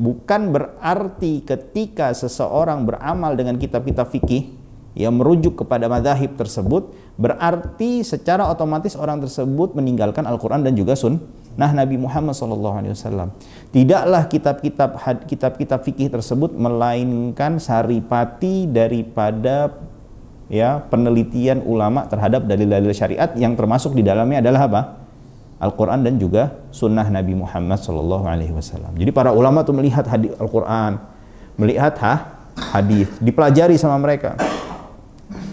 bukan berarti ketika seseorang beramal dengan kitab-kitab fikih yang merujuk kepada mazhab tersebut, berarti secara otomatis orang tersebut meninggalkan Al-Quran dan juga sunnah Nabi Muhammad SAW. Tidaklah kitab-kitab fikih tersebut melainkan saripati daripada penelitian ulama terhadap dalil-dalil syariat yang termasuk di dalamnya adalah apa? Al-Quran dan juga sunnah Nabi Muhammad SAW. Jadi para ulama tuh melihat Al-Quran, melihat hadis, dipelajari sama mereka.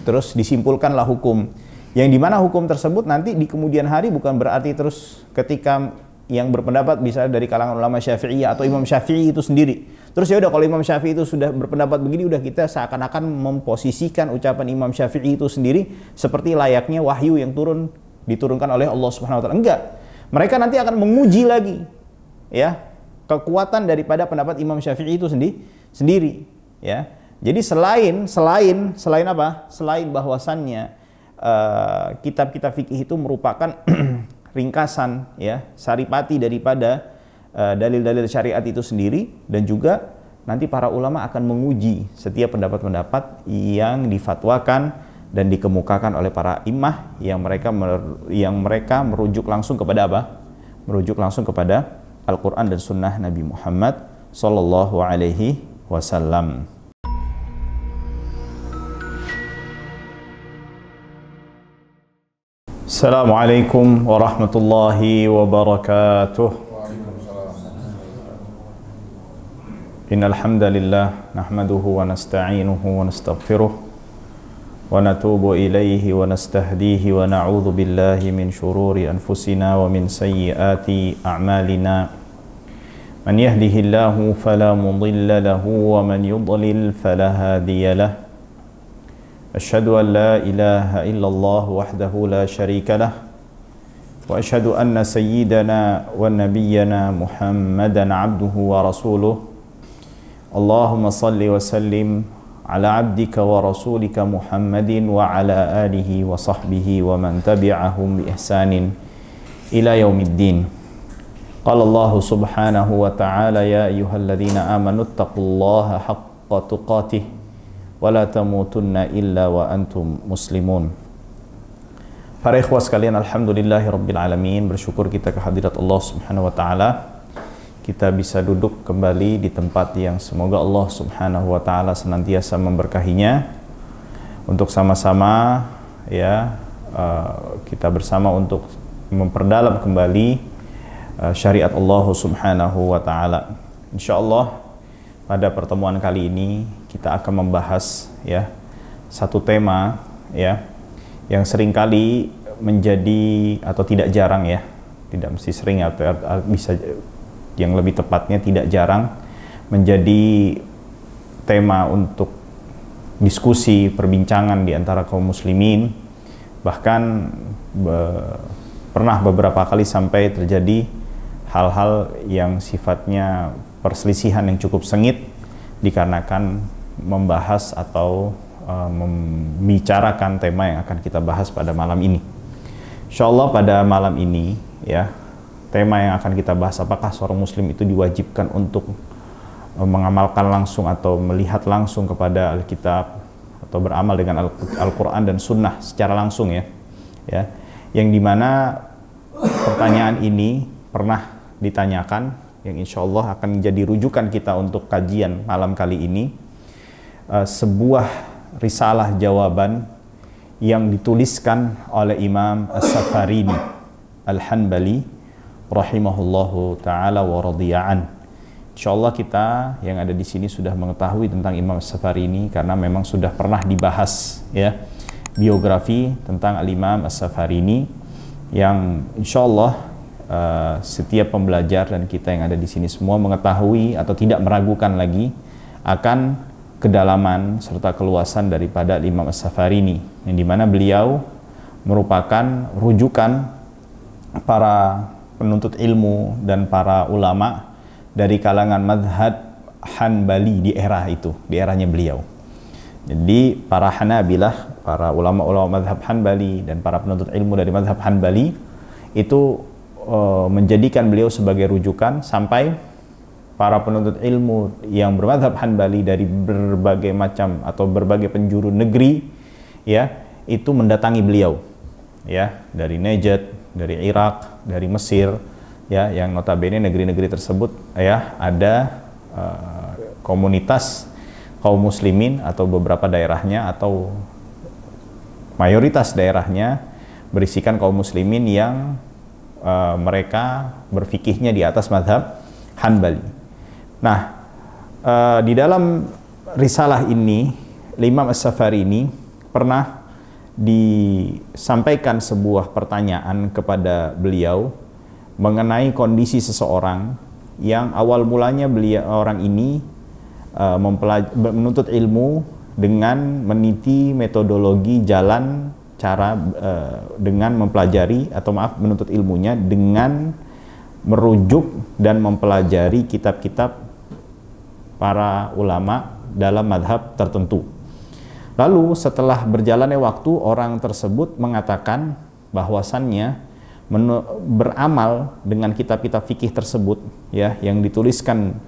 Terus disimpulkanlah hukum, yang dimana hukum tersebut nanti di kemudian hari bukan berarti terus ketika yang berpendapat bisa dari kalangan ulama Syafi'iyah atau Imam Syafi'i itu sendiri. Terus ya udah, kalau Imam Syafi'i itu sudah berpendapat begini, udah kita seakan-akan memposisikan ucapan Imam Syafi'i itu sendiri seperti layaknya wahyu yang diturunkan oleh Allah Subhanahu wa taala. Enggak. Mereka nanti akan menguji lagi kekuatan daripada pendapat Imam Syafi'i itu sendiri, ya. Jadi selain apa? Selain bahwasannya kitab-kitab fikih itu merupakan ringkasan, saripati daripada dalil-dalil syariat itu sendiri, dan juga nanti para ulama akan menguji setiap pendapat-pendapat yang difatwakan dan dikemukakan oleh para imam yang mereka merujuk langsung kepada apa? Merujuk langsung kepada Al-Quran dan Sunnah Nabi Muhammad Sallallahu Alaihi Wasallam. Assalamualaikum warahmatullahi wabarakatuh. Innal hamdalillah nahmaduhu wa nasta'inuhu wa nastaghfiruh wa natubu ilaihi wa nastahdihi wa na'udzu billahi min shururi anfusina wa min sayyiati a'malina. Man yahdihillahu fala mudilla lahu wa man yudlil fala hadiya lahu. أشهد أن لا إله إلا الله وحده لا شريك له وأشهد أن سيدنا ونبينا محمدا عبده ورسوله اللهم صل وسلم على عبدك ورسولك محمد وعلى آله وصحبه ومن تبعهم بإحسان إلى يوم الدين. قال الله سبحانه وتعالى يا أيها الذين آمنوا اتقوا الله حق تقاته wala tamutunna illa wa antum muslimun. Para ikhwah sekalian, alhamdulillahirabbil alamin, bersyukur kita kehadirat Allah Subhanahu wa taala. Kita bisa duduk kembali di tempat yang semoga Allah Subhanahu wa taala senantiasa memberkahinya untuk sama-sama kita bersama untuk memperdalam kembali syariat Allah Subhanahu wa taala. Insyaallah pada pertemuan kali ini kita akan membahas satu tema yang seringkali menjadi, atau tidak jarang tidak mesti sering, atau bisa yang lebih tepatnya tidak jarang menjadi tema untuk diskusi, perbincangan di antara kaum muslimin. Bahkan pernah beberapa kali sampai terjadi hal-hal yang sifatnya perselisihan yang cukup sengit dikarenakan membahas atau membicarakan tema yang akan kita bahas pada malam ini. Insyaallah pada malam ini tema yang akan kita bahas, apakah seorang muslim itu diwajibkan untuk mengamalkan langsung atau melihat langsung kepada Alkitab atau beramal dengan Al-Quran dan Sunnah secara langsung yang dimana pertanyaan ini pernah ditanyakan, yang insya Allah akan menjadi rujukan kita untuk kajian malam kali ini, sebuah risalah jawaban yang dituliskan oleh Imam As-Safarini Al-Hanbali rahimahullahu ta'ala wa radiya'an. Insya Allah kita yang ada di sini sudah mengetahui tentang Imam As-Safarini karena memang sudah pernah dibahas biografi tentang Al-Imam As-Safarini, yang insya Allah setiap pembelajar dan kita yang ada di sini semua mengetahui atau tidak meragukan lagi akan kedalaman serta keluasan daripada Imam As-Safarini, yang dimana beliau merupakan rujukan para penuntut ilmu dan para ulama dari kalangan mazhab Hanbali di era itu, di eranya beliau. Jadi para Hanabilah, para ulama-ulama mazhab Hanbali dan para penuntut ilmu dari mazhab Hanbali itu menjadikan beliau sebagai rujukan sampai para penuntut ilmu yang bermadzhab Hanbali dari berbagai macam atau berbagai penjuru negeri, ya, itu mendatangi beliau, ya, dari Najd, dari Irak, dari Mesir, ya, yang notabene negeri-negeri tersebut, ya, ada komunitas kaum muslimin atau beberapa daerahnya atau mayoritas daerahnya berisikan kaum muslimin yang mereka berfikihnya di atas mazhab Hanbali. Nah, di dalam risalah ini, Imam As-Safari ini pernah disampaikan sebuah pertanyaan kepada beliau mengenai kondisi seseorang yang awal mulanya orang ini menuntut ilmu dengan meniti metodologi jalan cara dengan mempelajari atau menuntut ilmunya dengan merujuk dan mempelajari kitab-kitab para ulama dalam madhab tertentu. Lalu setelah berjalannya waktu, orang tersebut mengatakan bahwasannya beramal dengan kitab-kitab fikih tersebut, ya, yang dituliskan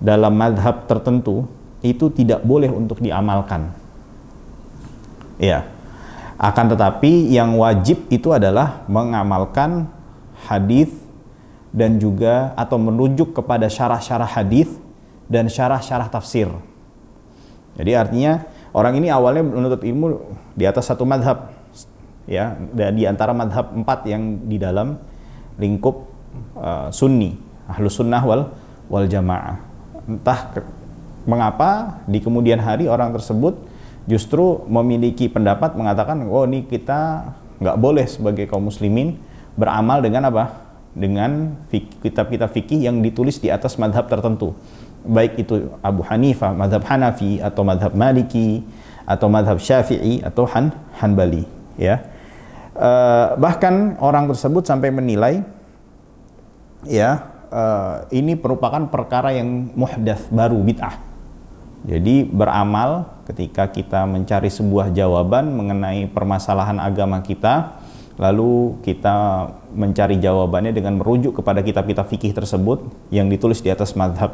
dalam madhab tertentu itu tidak boleh untuk diamalkan, ya. Akan tetapi yang wajib itu adalah mengamalkan hadis dan juga atau merujuk kepada syarah-syarah hadis dan syarah-syarah tafsir. Jadi artinya orang ini awalnya menuntut ilmu di atas satu madhab, ya, di antara madhab 4 yang di dalam lingkup sunni, ahlus sunnah wal jamaah. Entah mengapa di kemudian hari orang tersebut justru memiliki pendapat mengatakan, oh, ini kita nggak boleh sebagai kaum muslimin beramal dengan apa? Dengan kitab-kitab fikih yang ditulis di atas madhab tertentu, baik itu Abu Hanifah, madhab Hanafi, atau madhab Maliki, atau madhab Syafi'i, atau Hanbali, ya. Bahkan orang tersebut sampai menilai, ya, ini merupakan perkara yang muhdats, baru, bid'ah. Jadi beramal ketika kita mencari sebuah jawaban mengenai permasalahan agama kita, lalu kita mencari jawabannya dengan merujuk kepada kitab-kitab fikih tersebut yang ditulis di atas madhab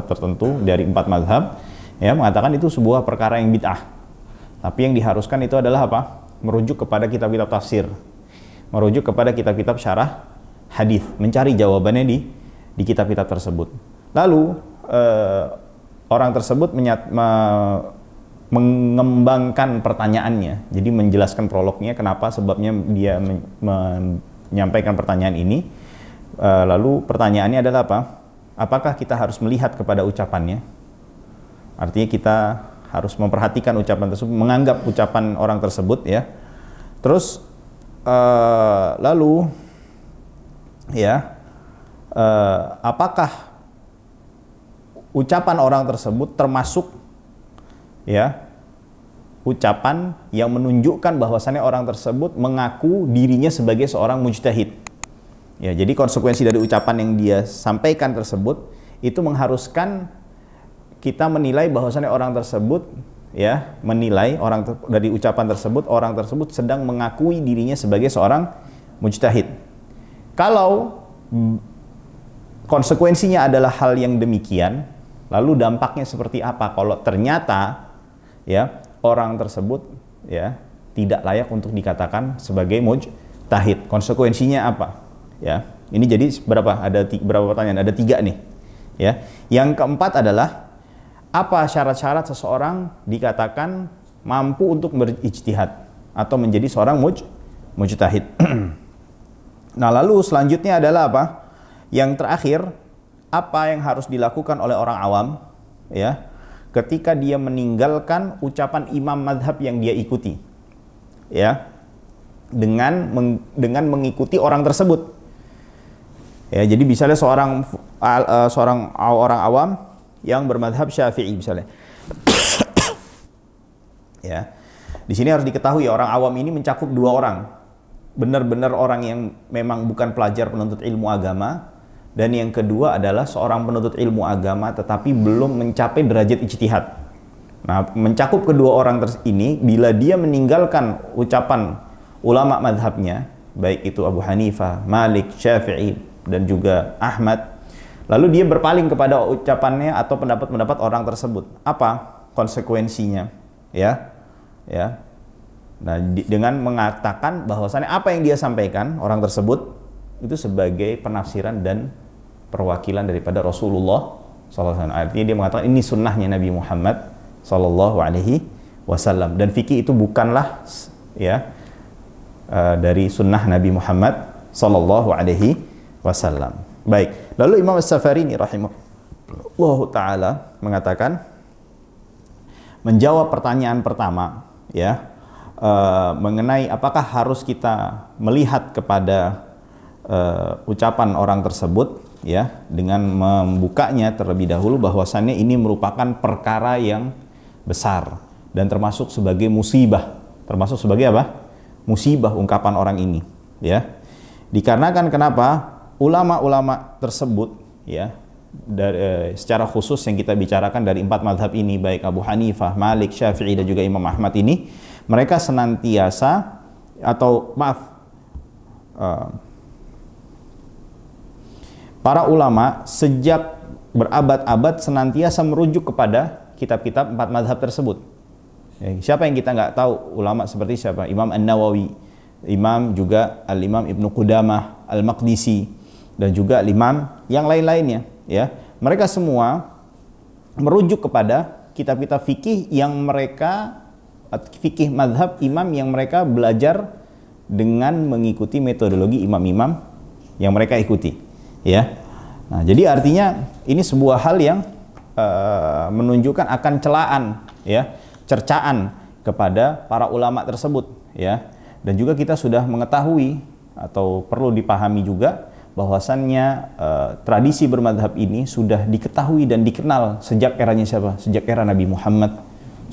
tertentu dari 4 madhab, ya, mengatakan itu sebuah perkara yang bid'ah. Tapi yang diharuskan itu adalah apa? Merujuk kepada kitab-kitab tafsir, merujuk kepada kitab-kitab syarah hadis, mencari jawabannya di kitab-kitab tersebut. Lalu orang tersebut mengembangkan pertanyaannya, jadi menjelaskan prolognya kenapa sebabnya dia menyampaikan pertanyaan ini. Lalu pertanyaannya adalah apa? Apakah kita harus melihat kepada ucapannya? Artinya kita harus memperhatikan ucapan tersebut, menganggap ucapan orang tersebut, ya. Terus lalu, ya, apakah ucapan orang tersebut termasuk, ya, ucapan yang menunjukkan bahwasannya orang tersebut mengaku dirinya sebagai seorang mujtahid. Ya, jadi konsekuensi dari ucapan yang dia sampaikan tersebut itu mengharuskan kita menilai bahwasannya orang tersebut, ya, menilai dari ucapan tersebut orang tersebut sedang mengakui dirinya sebagai seorang mujtahid. Kalau konsekuensinya adalah hal yang demikian, lalu dampaknya seperti apa kalau ternyata, ya, orang tersebut, ya, tidak layak untuk dikatakan sebagai mujtahid? Konsekuensinya apa? Ya, ini jadi berapa? Ada berapa pertanyaan? Ada 3 nih, ya. Yang keempat adalah apa syarat-syarat seseorang dikatakan mampu untuk berijtihad atau menjadi seorang mujtahid? Nah, lalu selanjutnya adalah apa? Yang terakhir, apa yang harus dilakukan oleh orang awam, ya, ketika dia meninggalkan ucapan imam madhab yang dia ikuti, ya, dengan mengikuti orang tersebut, ya. Jadi misalnya seorang orang awam yang bermadhab Syafi'i misalnya, ya, di sini harus diketahui orang awam ini mencakup 2 orang, benar-benar orang yang memang bukan pelajar penuntut ilmu agama, dan yang kedua adalah seorang penuntut ilmu agama tetapi belum mencapai derajat ijtihad. Nah, mencakup kedua orang ini, bila dia meninggalkan ucapan ulama madhabnya, baik itu Abu Hanifah, Malik, Syafi'i, dan juga Ahmad, Lalu dia berpaling kepada ucapannya atau pendapat-pendapat orang tersebut. Apa konsekuensinya? Ya. Nah, dengan mengatakan bahwasannya apa yang dia sampaikan orang tersebut itu sebagai penafsiran dan perwakilan daripada Rasulullah SAW. Artinya dia mengatakan ini sunnahnya Nabi Muhammad SAW. Dan fikih itu bukanlah dari sunnah Nabi Muhammad SAW. Baik. Lalu Imam As-Safarini rahimahullah ta'ala mengatakan, menjawab pertanyaan pertama, mengenai apakah harus kita melihat kepada ucapan orang tersebut, dengan membukanya terlebih dahulu bahwasannya ini merupakan perkara yang besar dan termasuk sebagai musibah. Termasuk sebagai apa? Musibah ungkapan orang ini, Dikarenakan kenapa? Ulama-ulama tersebut, secara khusus yang kita bicarakan dari 4 mazhab ini, baik Abu Hanifah, Malik, Syafi'i dan juga Imam Ahmad ini, mereka senantiasa para ulama sejak berabad-abad senantiasa merujuk kepada kitab-kitab 4 mazhab tersebut. Siapa yang kita nggak tahu ulama seperti siapa? Imam An-Nawawi, Imam juga Al-Imam Ibnu Qudamah, Al-Maqdisi, dan juga imam yang lain-lainnya, Mereka semua merujuk kepada kitab-kitab fikih yang mereka, fikih mazhab imam yang mereka belajar dengan mengikuti metodologi imam-imam yang mereka ikuti, Nah, jadi artinya ini sebuah hal yang menunjukkan akan celaan, cercaan kepada para ulama tersebut, Dan juga kita sudah mengetahui atau perlu dipahami juga bahwasannya tradisi bermadhab ini sudah diketahui dan dikenal sejak eranya siapa? Sejak era Nabi Muhammad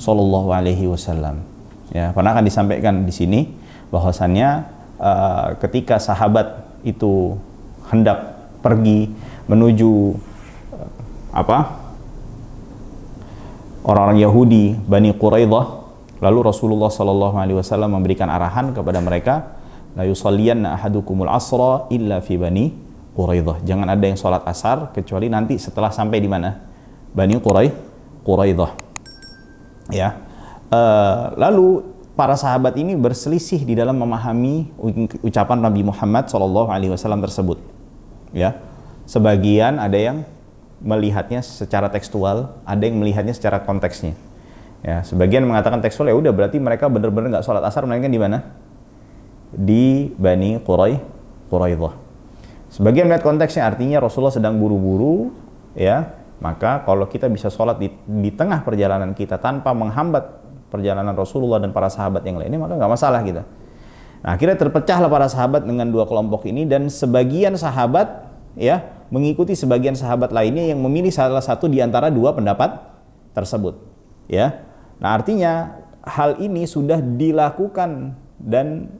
SAW. Pernah akan disampaikan di sini bahwasannya ketika sahabat itu hendak pergi menuju orang-orang Yahudi Bani Quraidah, lalu Rasulullah SAW memberikan arahan kepada mereka, la yusalliyanna ahadukumul asra illa fi Bani Quraidah. Jangan ada yang sholat asar kecuali nanti setelah sampai di mana? Bani Quraidah. Lalu para sahabat ini berselisih di dalam memahami ucapan Nabi Muhammad SAW tersebut. Sebagian ada yang melihatnya secara tekstual, ada yang melihatnya secara konteksnya. Sebagian mengatakan tekstual, ya udah berarti mereka benar-benar nggak sholat asar, melainkan di mana? Di Bani Quraidah. Sebagian melihat konteksnya, artinya Rasulullah sedang buru-buru, maka kalau kita bisa sholat di tengah perjalanan kita tanpa menghambat perjalanan Rasulullah dan para sahabat yang lainnya, maka nggak masalah kita. Nah, akhirnya terpecahlah para sahabat dengan 2 kelompok ini, dan sebagian sahabat mengikuti sebagian sahabat lainnya yang memilih salah satu di antara 2 pendapat tersebut. Nah, artinya hal ini sudah dilakukan dan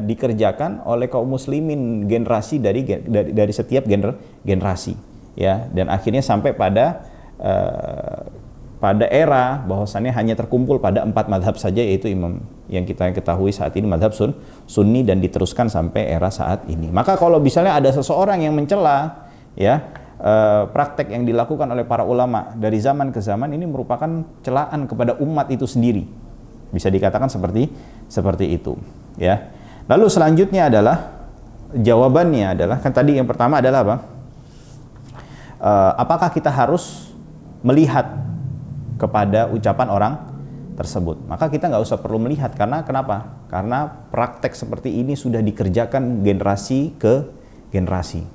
dikerjakan oleh kaum muslimin generasi dari setiap generasi, dan akhirnya sampai pada era bahwasannya hanya terkumpul pada 4 mazhab saja, yaitu imam yang kita ketahui saat ini mazhab Sunni, dan diteruskan sampai era saat ini. Maka kalau misalnya ada seseorang yang mencela praktek yang dilakukan oleh para ulama dari zaman ke zaman, ini merupakan celaan kepada umat itu sendiri. Bisa dikatakan seperti itu, Lalu selanjutnya adalah jawabannya adalah, kan tadi yang pertama adalah apa? Apakah kita harus melihat kepada ucapan orang tersebut? Maka kita nggak usah perlu melihat, karena kenapa? Karena praktek seperti ini sudah dikerjakan generasi ke generasi,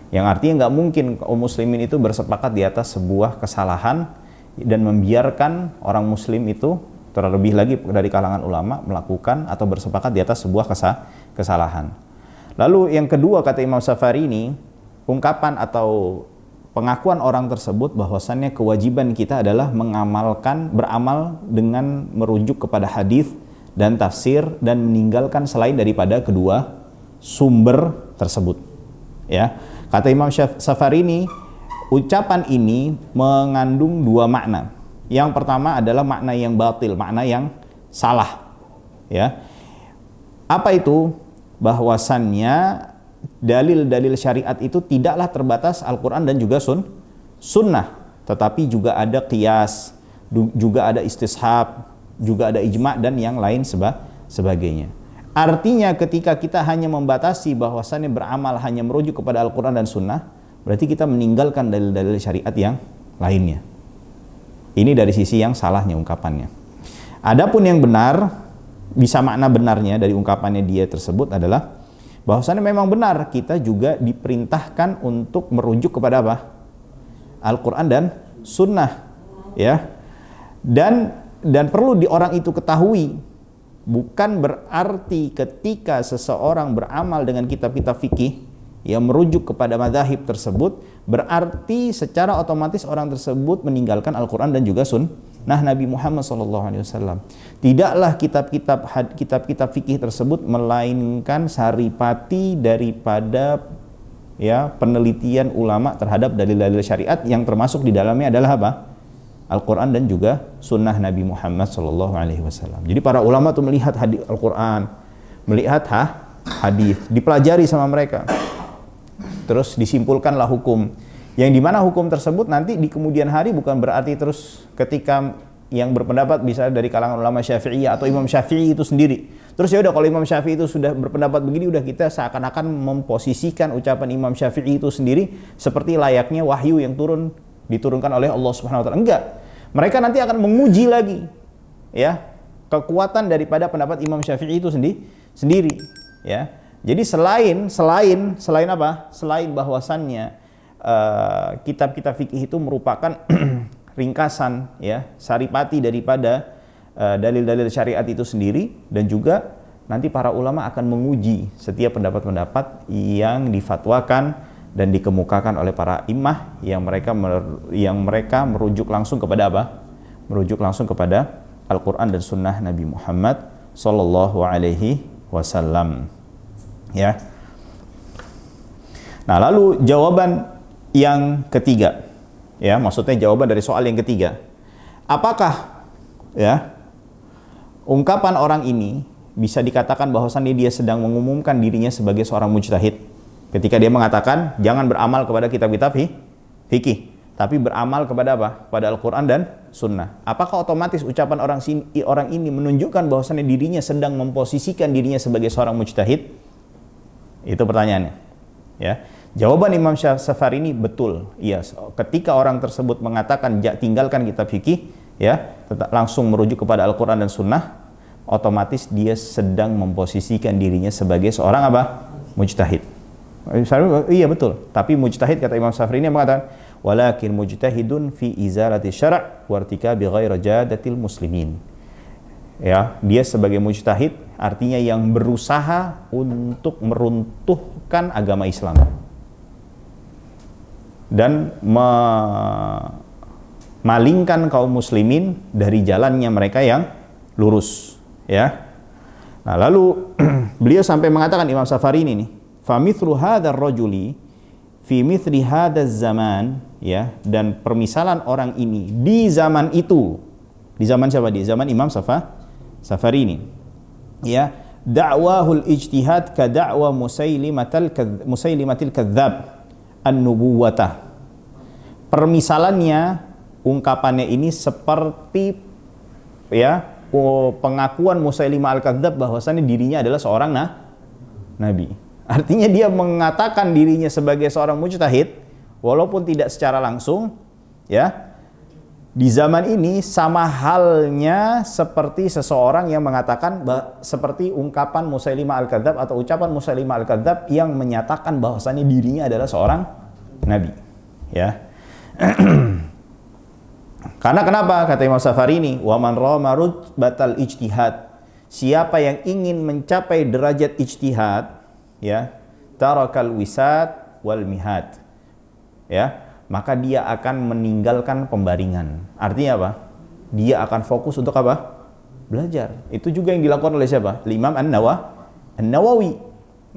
Yang artinya nggak mungkin kaum muslimin itu bersepakat di atas sebuah kesalahan dan membiarkan orang muslim itu, terlebih lagi dari kalangan ulama, melakukan atau bersepakat di atas sebuah kesalahan. Lalu yang kedua, kata Imam Safarini, ungkapan atau pengakuan orang tersebut bahwasannya kewajiban kita adalah beramal dengan merujuk kepada hadis dan tafsir dan meninggalkan selain daripada kedua sumber tersebut. Kata Imam Safarini, ucapan ini mengandung 2 makna. Yang pertama adalah makna yang batil, makna yang salah. Apa itu? Bahwasannya dalil-dalil syariat itu tidaklah terbatas Al-Quran dan juga sunnah, tetapi juga ada qiyas, juga ada istishab, juga ada ijma' dan yang lain sebagainya. Artinya ketika kita hanya membatasi bahwasannya beramal hanya merujuk kepada Al-Quran dan sunnah, berarti kita meninggalkan dalil-dalil syariat yang lainnya. Ini dari sisi yang salahnya ungkapannya. Adapun yang benar, bisa makna benarnya dari ungkapannya dia tersebut adalah bahwasannya memang benar kita juga diperintahkan untuk merujuk kepada apa? Al-Quran dan sunnah, ya. Dan perlu di orang itu ketahui, bukan berarti ketika seseorang beramal dengan kitab-kitab fikih yang merujuk kepada mazhab tersebut, berarti secara otomatis orang tersebut meninggalkan Al-Quran dan juga sunnah Nabi Muhammad SAW. Tidaklah kitab-kitab fikih tersebut melainkan saripati daripada ya penelitian ulama terhadap dalil-dalil syariat yang termasuk di dalamnya adalah apa? Al-Quran dan juga sunnah Nabi Muhammad SAW. Jadi para ulama tuh melihat hadis Al-Quran, melihat hadis, dipelajari sama mereka, terus disimpulkanlah hukum. Yang dimana hukum tersebut nanti di kemudian hari bukan berarti terus ketika yang berpendapat bisa dari kalangan ulama Syafi'iyah atau Imam Syafi'i itu sendiri. Terus ya udah kalau Imam Syafi'i itu sudah berpendapat begini, udah kita seakan-akan memposisikan ucapan Imam Syafi'i itu sendiri seperti layaknya wahyu yang diturunkan oleh Allah Subhanahu wa taala. Enggak. Mereka nanti akan menguji lagi ya kekuatan daripada pendapat Imam Syafi'i itu sendiri ya. Jadi selain apa? Selain bahwasannya kitab-kitab fikih itu merupakan ringkasan ya, saripati daripada dalil-dalil syariat itu sendiri, dan juga nanti para ulama akan menguji setiap pendapat-pendapat yang difatwakan dan dikemukakan oleh para imam yang mereka merujuk langsung kepada apa? Merujuk langsung kepada Al-Quran dan Sunnah Nabi Muhammad Sallallahu Alaihi Wasallam. Ya. Nah, lalu jawaban yang ketiga, ya, maksudnya jawaban dari soal yang ketiga, apakah ya ungkapan orang ini bisa dikatakan bahwasannya dia sedang mengumumkan dirinya sebagai seorang mujtahid ketika dia mengatakan jangan beramal kepada kitab-kitab fikih, tapi beramal kepada apa? Pada Al-Quran dan Sunnah. Apakah otomatis ucapan orang ini menunjukkan bahwasannya dirinya sedang memposisikan dirinya sebagai seorang mujtahid? Itu pertanyaannya. Ya, jawaban Imam Safari ini betul. Iya, ketika orang tersebut mengatakan tinggalkan kitab fikih, ya, langsung merujuk kepada Al-Quran dan Sunnah, otomatis dia sedang memposisikan dirinya sebagai seorang apa? Mujtahid. Iya betul. Tapi mujtahid kata Imam Safari ini mengatakan, walakin mujtahidun fi izalati syara' wa irtikabi ghairi jadatil muslimin. Ya, dia sebagai mujtahid artinya yang berusaha untuk meruntuhkan agama Islam dan memalingkan kaum muslimin dari jalannya mereka yang lurus, ya. Nah, lalu beliau sampai mengatakan, Imam Safari ini nih, fa mithlu hadzal rajuli fi mithli hadzal zaman, ya, dan permisalan orang ini di zaman itu, di zaman siapa? Di zaman Imam Safari ini, ya, da'wahul ijtihad ka da'wa Musailimatil kadzdzab an-nubuwatah. Permisalannya, ungkapannya ini seperti ya pengakuan Musailimah al-Kadzdzab bahwasannya dirinya adalah seorang nabi. Artinya dia mengatakan dirinya sebagai seorang mujtahid walaupun tidak secara langsung, ya. Di zaman ini sama halnya seperti seseorang yang mengatakan seperti ungkapan Musailimah al-Kadzdzab atau ucapan Musailimah al-Kadzdzab yang menyatakan bahwasannya dirinya adalah seorang nabi, ya. Karena kenapa? Kata Imam Safari ini, wa man rama rutbatal ijtihad, siapa yang ingin mencapai derajat ijtihad, ya, tarakal wisat wal mihad, ya, maka dia akan meninggalkan pembaringan. Artinya apa? Dia akan fokus untuk apa? Belajar. Itu juga yang dilakukan oleh siapa? Imam An-Nawawi.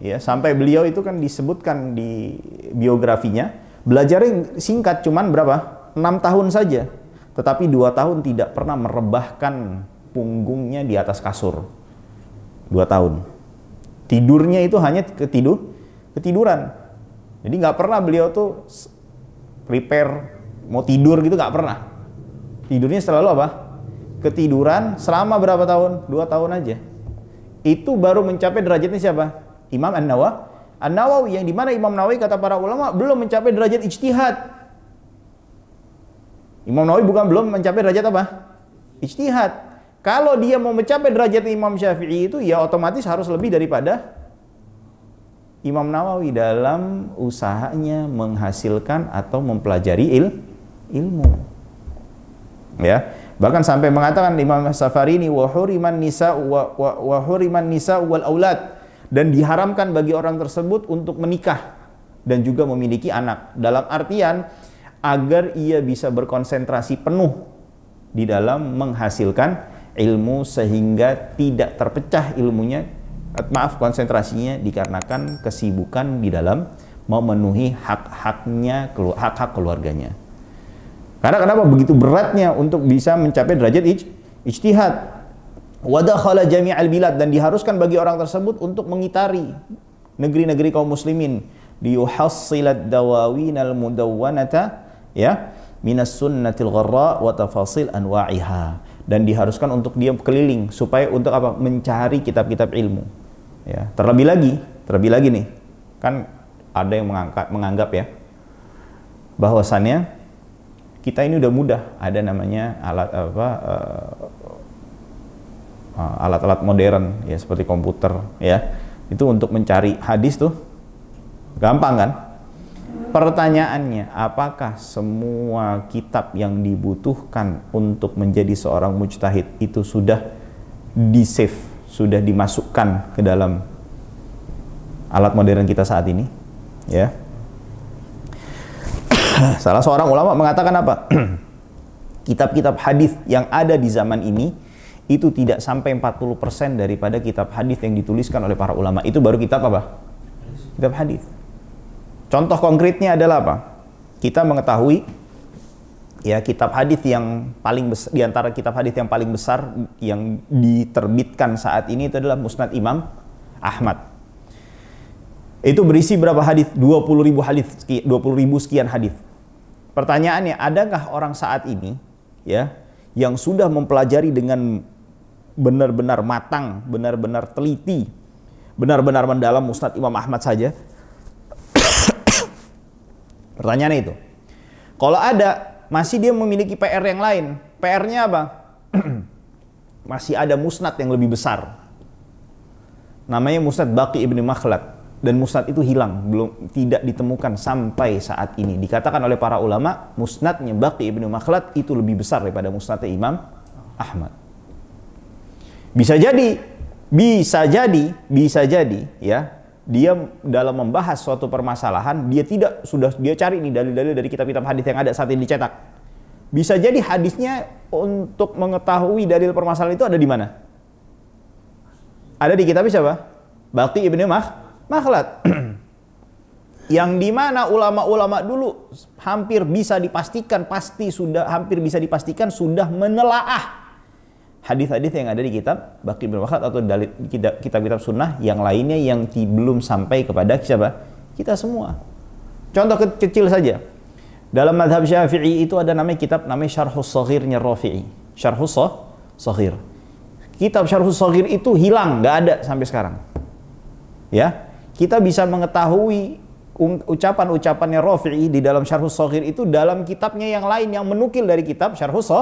Ya, sampai beliau itu kan disebutkan di biografinya, belajarnya singkat, cuman berapa? 6 tahun saja. Tetapi 2 tahun tidak pernah merebahkan punggungnya di atas kasur. 2 tahun. Tidurnya itu hanya ketiduran. Jadi nggak pernah beliau tuh prepare mau tidur gitu, nggak pernah. Tidurnya selalu apa? Ketiduran selama berapa tahun? 2 tahun aja. Itu baru mencapai derajatnya siapa? Imam An-Nawawi, yang dimana Imam Nawawi kata para ulama belum mencapai derajat ijtihad. Imam Nawawi belum mencapai derajat apa? Ijtihad. Kalau dia mau mencapai derajat Imam Syafi'i itu ya otomatis harus lebih daripada Imam Nawawi dalam usahanya menghasilkan atau mempelajari ilmu. Ya, bahkan sampai mengatakan Imam Safarini wa huriman nisa wa huriman nisa wal aulad, dan diharamkan bagi orang tersebut untuk menikah dan juga memiliki anak, dalam artian agar ia bisa berkonsentrasi penuh di dalam menghasilkan ilmu sehingga tidak terpecah ilmunya, konsentrasinya dikarenakan kesibukan di dalam memenuhi hak-hak keluarganya. Karena kenapa begitu beratnya untuk bisa mencapai derajat ijtihad. Wa dakhala jami'al bilad, dan diharuskan bagi orang tersebut untuk mengitari negeri-negeri kaum muslimin, liyuhassilat dawawinal mudawwanata ya minas sunnatil gharra wa tafasil anwa'iha, dan diharuskan untuk dia keliling supaya untuk apa? Mencari kitab-kitab ilmu. Ya, terlebih lagi nih, kan ada yang menganggap ya bahwasannya kita ini udah mudah, ada namanya alat-alat modern ya seperti komputer ya, itu untuk mencari hadis tuh gampang kan. Pertanyaannya, apakah semua kitab yang dibutuhkan untuk menjadi seorang mujtahid itu sudah di-save, sudah dimasukkan ke dalam alat modern kita saat ini? Ya. Salah seorang ulama mengatakan apa? Kitab-kitab hadis yang ada di zaman ini itu tidak sampai 40% daripada kitab hadis yang dituliskan oleh para ulama. Itu baru kitab apa? Kitab hadis. Contoh konkretnya adalah apa? Kita mengetahui ya kitab hadis yang paling besar, di antara kitab hadis yang paling besar yang diterbitkan saat ini itu adalah Musnad Imam Ahmad. Itu berisi berapa hadis? 20.000 hadis, 20.000 sekian hadis. Pertanyaannya, adakah orang saat ini ya yang sudah mempelajari dengan benar-benar matang, benar-benar teliti, benar-benar mendalam Musnad Imam Ahmad saja? Pertanyaannya itu. Kalau ada, masih dia memiliki PR yang lain. PR-nya apa? Masih ada musnad yang lebih besar. Namanya Musnad Baqi ibn Makhlad. Dan musnad itu hilang, tidak ditemukan sampai saat ini. Dikatakan oleh para ulama, musnadnya Baqi ibn Makhlad itu lebih besar daripada musnadnya Imam Ahmad. Bisa jadi ya, dia dalam membahas suatu permasalahan, dia cari nih dalil-dalil dari kitab-kitab hadis yang ada saat ini dicetak. Bisa jadi hadisnya untuk mengetahui dalil permasalahan itu ada di mana? Ada di kitab siapa? Baqi ibn Makhlad. Yang dimana ulama-ulama dulu hampir bisa dipastikan sudah menelaah hadis-hadis yang ada di kitab Baqi ibn Makhlad atau dari kitab-kitab sunnah yang lainnya yang belum sampai kepada siapa? Kita semua. Contoh kecil saja. Dalam mazhab Syafi'i itu ada kitab namanya Syarhus Shaghirnya Rafi'i. Syarhus Shaghir. Kitab Syarhus Shaghir itu hilang, nggak ada sampai sekarang. Ya. Kita bisa mengetahui ucapan-ucapannya Rafi'i di dalam Syarhus Shaghir itu dalam kitabnya yang lain yang menukil dari kitab Syarhus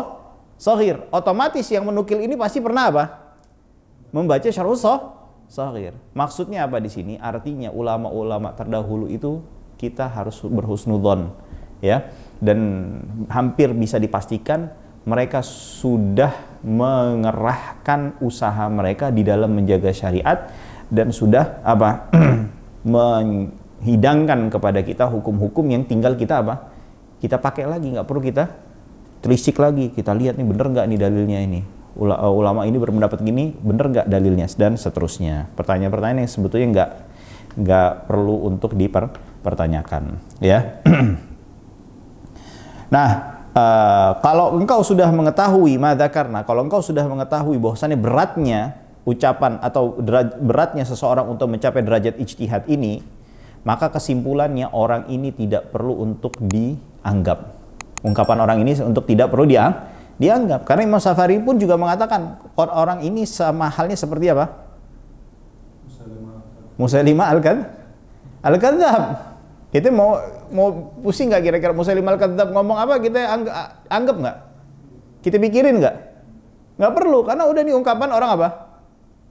Shaghir. Otomatis yang menukil ini pasti pernah apa? Membaca Syarhus Shaghir. Maksudnya apa di sini? Artinya ulama-ulama terdahulu itu kita harus berhusnudzon, ya. Dan hampir bisa dipastikan mereka sudah mengerahkan usaha mereka di dalam menjaga syariat dan sudah apa? Menghidangkan kepada kita hukum-hukum yang tinggal kita apa? Kita pakai lagi, nggak perlu kita telisik lagi, kita lihat nih bener nggak nih dalilnya ini, ulama ini berpendapat gini, bener nggak dalilnya, dan seterusnya. Pertanyaan-pertanyaan yang sebetulnya nggak perlu untuk dipertanyakan, ya. Nah, kalau engkau sudah mengetahui kalau engkau sudah mengetahui bahwasannya beratnya ucapan atau beratnya seseorang untuk mencapai derajat ijtihad ini, maka kesimpulannya orang ini tidak perlu untuk dianggap. Ungkapan orang ini untuk tidak perlu dianggap. Karena Imam Safari pun juga mengatakan orang ini sama halnya seperti apa? Musailimah al-Kadzdzab. Kita mau pusing nggak kira-kira Musailimah al-Kadzdzab ngomong apa, kita anggap nggak? Kita pikirin nggak? Nggak perlu, karena udah nih ungkapan orang apa?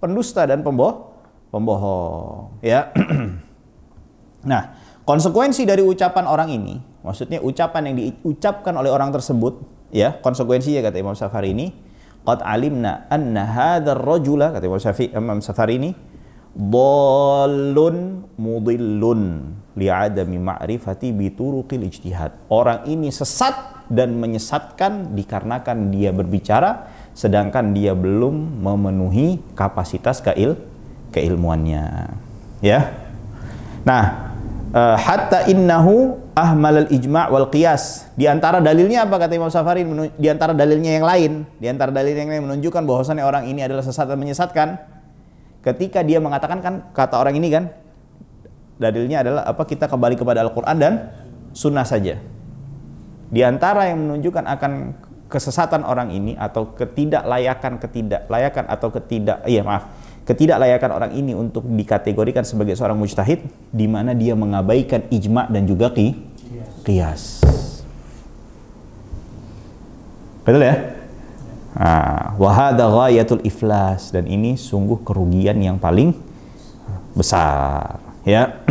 Pendusta dan pembohong. Ya. Nah, konsekuensi dari ucapan orang ini, maksudnya ucapan yang diucapkan oleh orang tersebut, ya, konsekuensinya kata Imam Safari ini, qad alimna anna hadzal rajula, kata Imam Safari ini, dhallun mudillun li'adami ma'rifati bituruqil ijtihad. Orang ini sesat dan menyesatkan dikarenakan dia berbicara sedangkan dia belum memenuhi kapasitas keilmuannya. Ya. Nah, hatta innahu ahmal al-ijma' wal qiyas. Di antara dalilnya apa kata Imam Safari? Di antara dalilnya yang lain, menunjukkan bahwasannya orang ini adalah sesat dan menyesatkan. Ketika dia mengatakan, kan kata orang ini kan dalilnya adalah apa? Kita kembali kepada Al-Qur'an dan sunnah saja. Di antara yang menunjukkan akan kesesatan orang ini atau ketidaklayakan orang ini untuk dikategorikan sebagai seorang mujtahid, di mana dia mengabaikan ijma' dan juga qiyas. Betul ya? Wa hadza ghayatul iflas, dan ini sungguh kerugian yang paling besar, ya.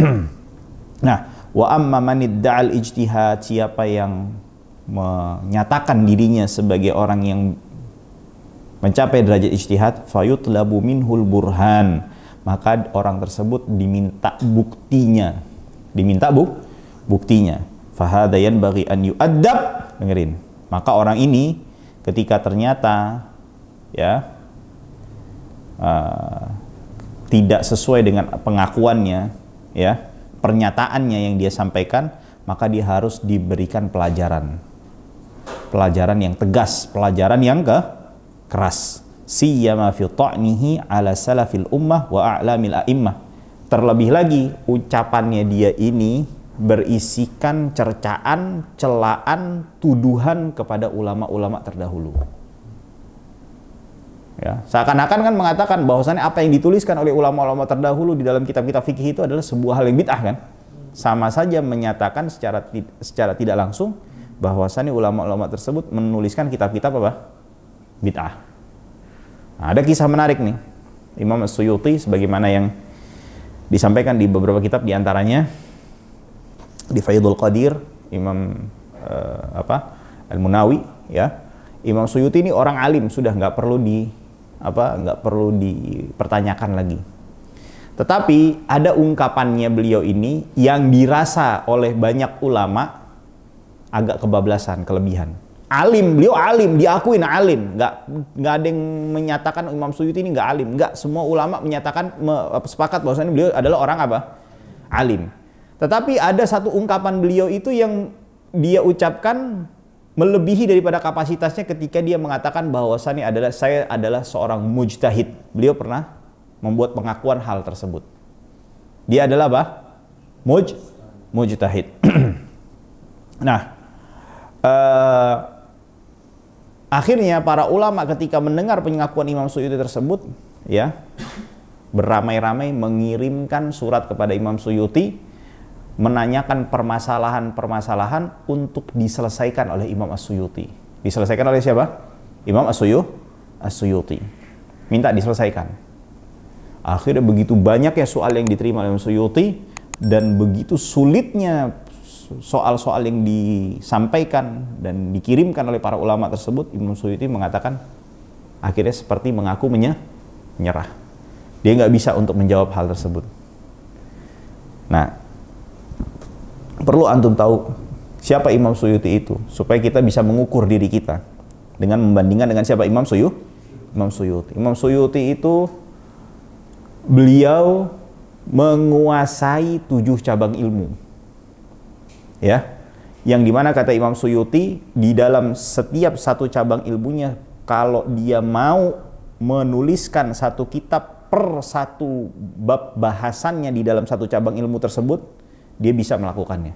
Nah, wa amma man idda'al ijtihad, siapa yang menyatakan dirinya sebagai orang yang mencapai derajat ijtihad, fayutlabu minhul burhan, maka orang tersebut diminta buktinya. Fahadha yanbaghi an yu'addab. Dengerin. Maka orang ini ketika ternyata ya tidak sesuai dengan pengakuannya, ya, pernyataannya yang dia sampaikan, maka dia harus diberikan pelajaran yang tegas, pelajaran yang keras. Siyama fi ta'nihi ala salafil ummah wa a'lamil a'immah. Terlebih lagi ucapannya dia ini berisikan cercaan, celaan, tuduhan kepada ulama-ulama terdahulu. Ya, seakan-akan kan mengatakan bahwasannya apa yang dituliskan oleh ulama-ulama terdahulu di dalam kitab-kitab fikih itu adalah sebuah hal yang bid'ah kan? Sama saja menyatakan secara tidak langsung bahwasannya ulama-ulama tersebut menuliskan kitab-kitab apa? Bid'ah. Nah, ada kisah menarik nih. Imam As-Suyuti sebagaimana yang disampaikan di beberapa kitab, diantaranya di Faidul Qadir, Imam Al-Munawi, ya. Imam Suyuti ini orang alim, sudah nggak perlu dipertanyakan lagi. Tetapi ada ungkapannya beliau ini yang dirasa oleh banyak ulama agak kebablasan, kelebihan. Alim, beliau alim, diakuin alim, nggak ada yang menyatakan Imam Suyuti ini nggak alim, nggak, semua ulama menyatakan sepakat bahwasanya beliau adalah orang apa? Alim. Tetapi ada satu ungkapan beliau itu yang dia ucapkan melebihi daripada kapasitasnya ketika dia mengatakan bahwasannya saya adalah seorang mujtahid. Beliau pernah membuat pengakuan hal tersebut. Dia adalah apa? Mujtahid. Nah, akhirnya para ulama ketika mendengar pengakuan Imam Suyuti tersebut, ya, beramai-ramai mengirimkan surat kepada Imam Suyuti menanyakan permasalahan-permasalahan untuk diselesaikan oleh Imam As-Suyuti. Diselesaikan oleh siapa? Imam As-Suyuti. Minta diselesaikan. Akhirnya begitu banyak ya soal yang diterima oleh Imam Suyuti, dan begitu sulitnya soal-soal yang disampaikan dan dikirimkan oleh para ulama tersebut, Imam Suyuti mengatakan akhirnya seperti mengaku menyerah. Dia nggak bisa untuk menjawab hal tersebut. Nah, perlu antum tahu siapa Imam Suyuti itu supaya kita bisa mengukur diri kita dengan membandingkan dengan siapa Imam Suyuti. Imam Suyuti itu beliau menguasai 7 cabang ilmu, ya, yang dimana kata Imam Suyuti di dalam setiap satu cabang ilmunya, kalau dia mau menuliskan satu kitab per satu bab bahasannya di dalam satu cabang ilmu tersebut, dia bisa melakukannya.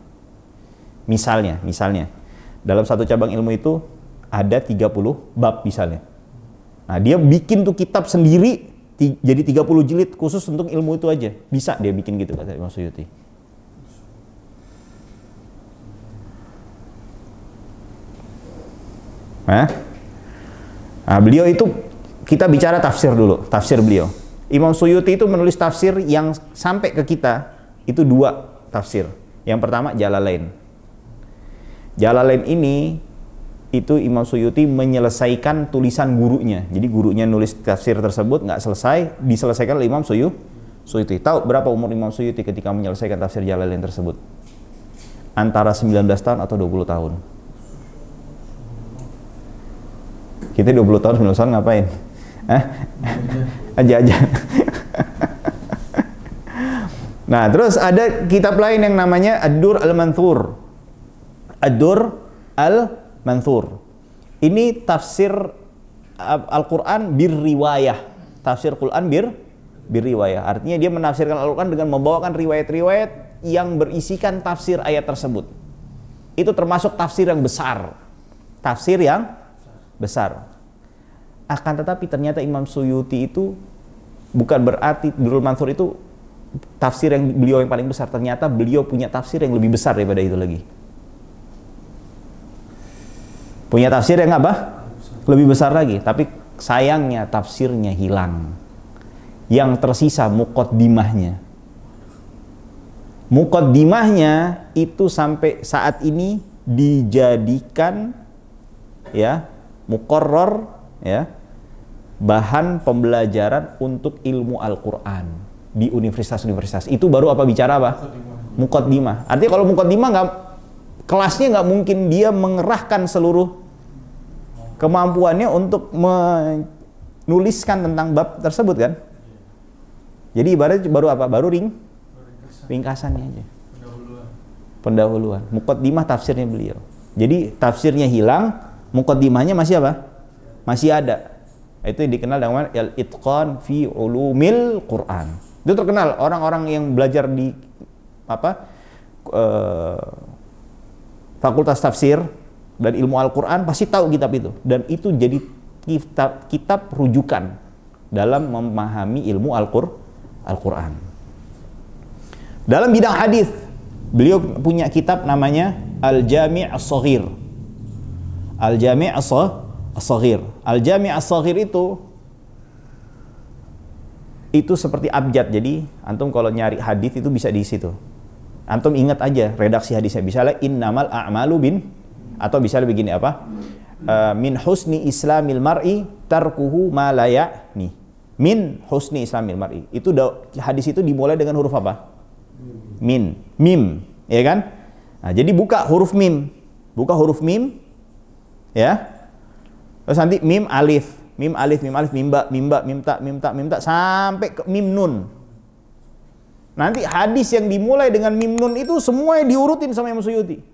Misalnya, dalam satu cabang ilmu itu ada 30 bab misalnya. Nah, dia bikin tuh kitab sendiri jadi 30 jilid khusus untuk ilmu itu aja. Bisa dia bikin gitu, kata Imam Suyuti. Nah, beliau itu, kita bicara tafsir dulu, tafsir beliau. Imam Suyuti itu menulis tafsir yang sampai ke kita itu 2 tafsir. Yang pertama Jalalain. Jalalain ini itu Imam Suyuti menyelesaikan tulisan gurunya. Jadi gurunya nulis tafsir tersebut nggak selesai, diselesaikan oleh Imam Suyuti. Tahu berapa umur Imam Suyuti ketika menyelesaikan tafsir Jalalain tersebut? Antara 19 tahun atau 20 tahun. Kita 20 tahun, 19 tahun ngapain? Aja. Nah, terus ada kitab lain yang namanya Ad-Dur Al-Manthur. Ad-Dur Al-Manthur. Ini tafsir Al-Quran birriwayah. Tafsir Quran birriwayah. Artinya dia menafsirkan Al-Quran dengan membawakan riwayat-riwayat yang berisikan tafsir ayat tersebut. Itu termasuk tafsir yang besar. Tafsir yang besar. Akan tetapi ternyata Imam Suyuti itu bukan berarti Durrul Manthur itu tafsir yang beliau yang paling besar. Ternyata beliau punya tafsir yang lebih besar daripada itu lagi. Punya tafsir yang apa? Lebih besar lagi. Tapi sayangnya tafsirnya hilang. Yang tersisa muqaddimahnya. Muqaddimahnya itu sampai saat ini dijadikan ya muqarrar ya bahan pembelajaran untuk ilmu Al-Quran di universitas-universitas. Itu baru apa bicara apa? Muqaddimah. Artinya kalau muqaddimah nggak, kelasnya nggak mungkin dia mengerahkan seluruh kemampuannya untuk menuliskan tentang bab tersebut kan. Jadi ibaratnya baru apa? Baru ringkasannya aja. Pendahuluan. Muqaddimah tafsirnya beliau. Jadi tafsirnya hilang, muqaddimahnya masih apa? Masih ada. Itu dikenal dengan al-itqan fi ulumil Quran. Itu terkenal orang-orang yang belajar di fakultas tafsir dan ilmu Al-Quran pasti tahu kitab itu, dan itu jadi kitab rujukan dalam memahami ilmu Al-Quran. Dalam bidang hadis, beliau punya kitab namanya Al-Jami' As-Shaghir. Al-Jami' As-Shaghir. Al-Jami' As-Shaghir itu seperti abjad. Jadi antum kalau nyari hadis itu bisa di situ. Antum ingat aja redaksi hadisnya. Misalnya innamal a'malu bin, atau misalnya begini apa? Min husni islamil mar'i tarkuhu ma la ya'ni. Min husni islamil mar'i. Itu hadis itu dimulai dengan huruf apa? Mim, ya kan? Nah, jadi buka huruf mim. Buka huruf mim. Ya. Terus nanti mim alif, mim alif, mim alif, mim ba, mim ta sampai ke mim nun. Nanti hadis yang dimulai dengan mim nun itu semua diurutin sama Imam Suyuti.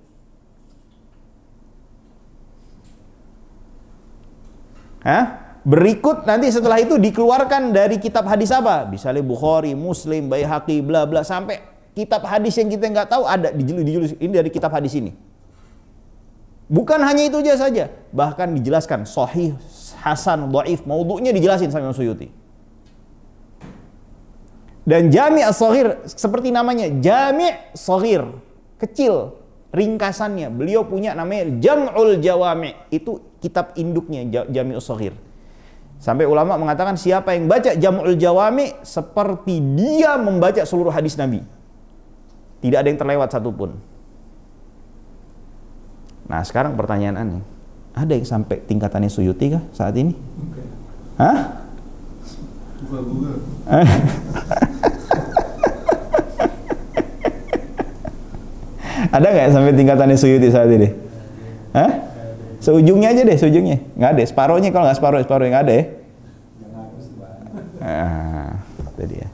Berikut nanti setelah itu dikeluarkan dari kitab hadis apa? Misalnya Bukhari, Muslim, Baihaqi, bla bla, sampai kitab hadis yang kita nggak tahu ada dijulus ini dari kitab hadis ini. Bukan hanya itu aja saja, bahkan dijelaskan sahih, hasan, dhaif, maudhu'nya dijelasin sama Imam Suyuti. Dan Jami' As-Shaghir seperti namanya, Jami' Shaghir, kecil, ringkasannya. Beliau punya namanya Jam'ul Jawami', itu kitab induknya Jami' As-Shaghir. Sampai ulama mengatakan siapa yang baca Jam'ul Jawami' seperti dia membaca seluruh hadis Nabi. Tidak ada yang terlewat satupun. Nah, sekarang pertanyaan aneh. Ada yang sampai tingkatannya Suyuti kah saat ini? Hah? Buka-buka. Ada nggak sampai tingkatannya Suyuti saat ini? Hah? Seujungnya aja deh, seujungnya. Nggak ada. Separohnya kalau nggak separoh nggak ada ya? Itu dia.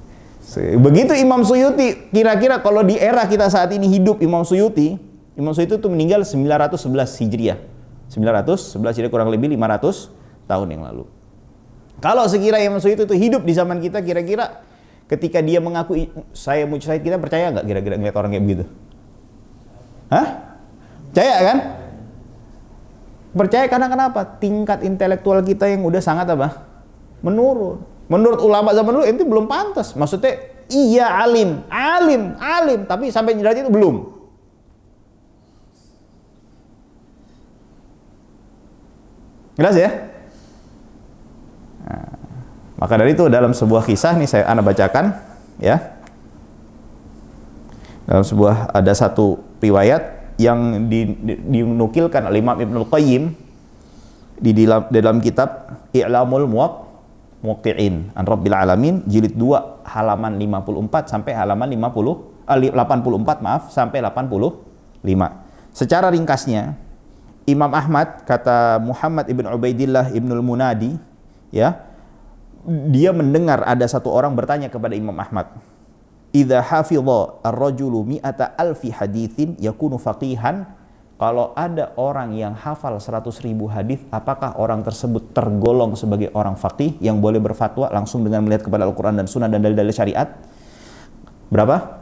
Begitu Imam Suyuti, kira-kira kalau di era kita saat ini hidup Imam Suyuti itu meninggal 911 Hijriah. 911 jadi kurang lebih 500 tahun yang lalu. Kalau sekiranya Imam Suyuti itu hidup di zaman kita, kira-kira ketika dia mengaku saya mujtahid, kita percaya nggak kira-kira ngeliat orang kayak begitu? Hah? Percaya kan? Percaya karena kenapa? Tingkat intelektual kita yang udah sangat apa? Menurun. Menurut ulama zaman dulu ente belum pantas. Maksudnya iya alim, tapi sampai derajat itu belum. Jelas ya? Nah, maka dari itu dalam sebuah kisah nih saya bacakan ya. Dalam sebuah ada satu riwayat yang dinukilkan oleh Imam Ibnul Qayyim di dalam kitab I'lamul Muwaqqi'in an Rabbil Alamin jilid 2 halaman 54 sampai halaman 84 maaf sampai 85. Secara ringkasnya Imam Ahmad, kata Muhammad ibn Ubaidillah ibnul Munadi, ya, dia mendengar ada satu orang bertanya kepada Imam Ahmad, "Idza hafidha ar-rajulu mi'ata alfi haditsin yakunu faqihan?" Kalau ada orang yang hafal 100.000 hadis, apakah orang tersebut tergolong sebagai orang faqih yang boleh berfatwa langsung dengan melihat kepada Al-Quran dan Sunnah dan dalil-dalil syariat? Berapa?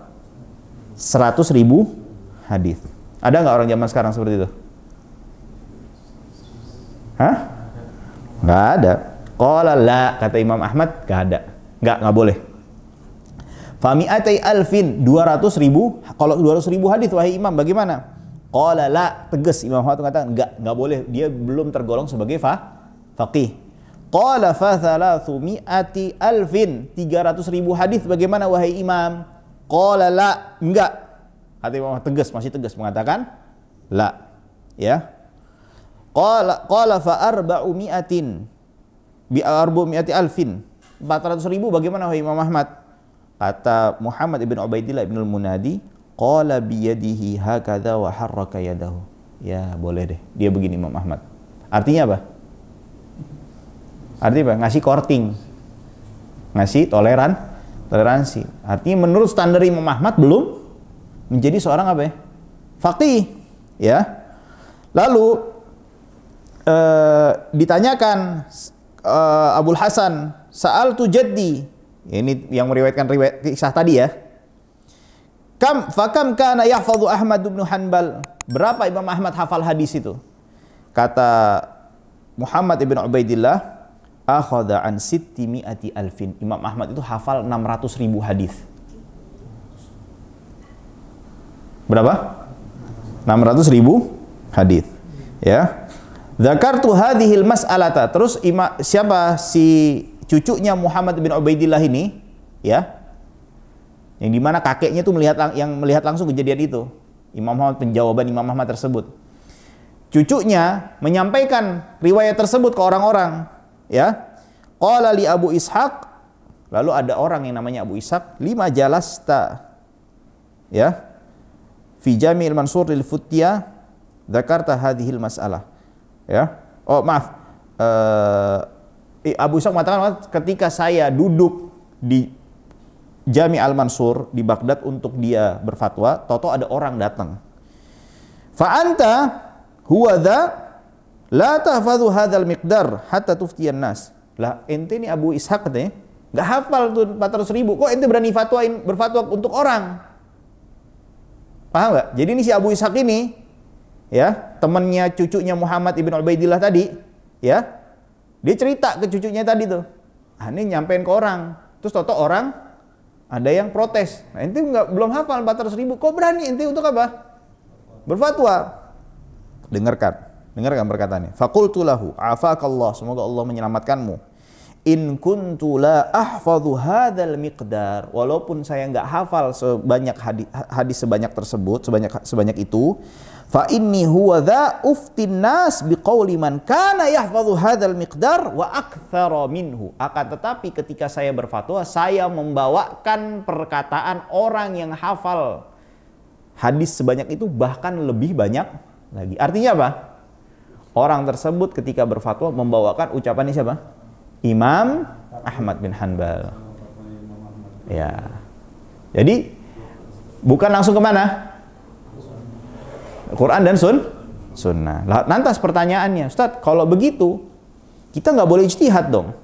100.000 hadis. Ada nggak orang zaman sekarang seperti itu? Hah? Nggak ada. Qala la, kata Imam Ahmad, nggak ada. Nggak boleh. Fami'atai alfin, 200.000. Kalau 200.000 hadis, wahai Imam, bagaimana? Qala la, tegas Imam Ahmad mengatakan, nggak boleh. Dia belum tergolong sebagai faqih. Qala fa thalathmi'ati alfin, 300.000 hadis, bagaimana wahai Imam? Qala la, enggak. Kata Imam Ahmad tegas, masih tegas mengatakan la. Ya. Qala fa arba'umi'atin bi arba'umi'ati alfin, 400.000 bagaimana wahai Imam Ahmad? Kata Muhammad ibn Ubaidillah ibnul Munadi, qala biyadihi hakadha wa harraka yadahu. Ya, boleh deh. Dia begini Imam Ahmad. Artinya apa? Artinya apa? Ngasih korting. Ngasih toleransi. Artinya menurut standar Imam Ahmad belum menjadi seorang apa ya? Faqih. Ya. Lalu ditanyakan Abul Hasan, sa'altu jaddi, ini yang meriwayatkan riwayat kisah tadi ya, fakam kana yahfadhu Ahmad bin Hanbal, berapa Imam Ahmad hafal hadis itu? Kata Muhammad ibn Ubaidillah, akhadha an 600 alfin, Imam Ahmad itu hafal 600.000 hadis. Berapa? 600.000 hadis. Ya. Zakartu hadhil mas'alata. Terus siapa si cucunya Muhammad bin Ubaidillah ini, ya, yang dimana kakeknya itu melihat langsung kejadian itu. Imam Ahmad, penjawaban Imam Ahmad tersebut. Cucunya menyampaikan riwayat tersebut ke orang-orang, ya. Qala li Abu Ishaq, lalu ada orang yang namanya Abu Ishaq, 5 jalasta, ya, fi Jami'il Mansur lil Futya, dzakarta hadhil mas'alah. Ya, oh maaf, Abu Ishaq mengatakan ketika saya duduk di Jami' al-Mansur di Baghdad untuk dia berfatwa, toto ada orang datang. Fa anta huwa dha la tahfadhu hadzal miqdar hatta tuftiyan nas. Lah ente ini Abu Ishaq katanya enggak hafal tuh 400.000. Kok ente berani berfatwa untuk orang? Paham enggak? Jadi ini si Abu Ishaq ini, ya, temannya cucunya Muhammad ibn Ubaidillah tadi, ya, dia cerita ke cucunya tadi tuh, ini nyampein ke orang, terus toto orang ada yang protes, nah ente belum hafal 400.000, kok berani ente untuk apa? Berfatwa. Dengarkan perkataannya. Faqultu lahu, afakallah, semoga Allah menyelamatkanmu. In kuntu la ahfadhu hadzal miqdar, walaupun saya enggak hafal sebanyak hadis sebanyak tersebut, sebanyak itu, fa inni huwa dha uftin nas biqauli man kana yahfadhu hadzal miqdar wa aktsara minhu. Akan tetapi ketika saya berfatwa, saya membawakan perkataan orang yang hafal hadis sebanyak itu, bahkan lebih banyak lagi. Artinya apa? Orang tersebut ketika berfatwa membawakan ucapannya siapa? Imam Ahmad bin Hanbal. Ya. Jadi bukan langsung kemana? Quran dan Sunnah. Lantas pertanyaannya, Ustadz, kalau begitu kita nggak boleh ijtihad dong?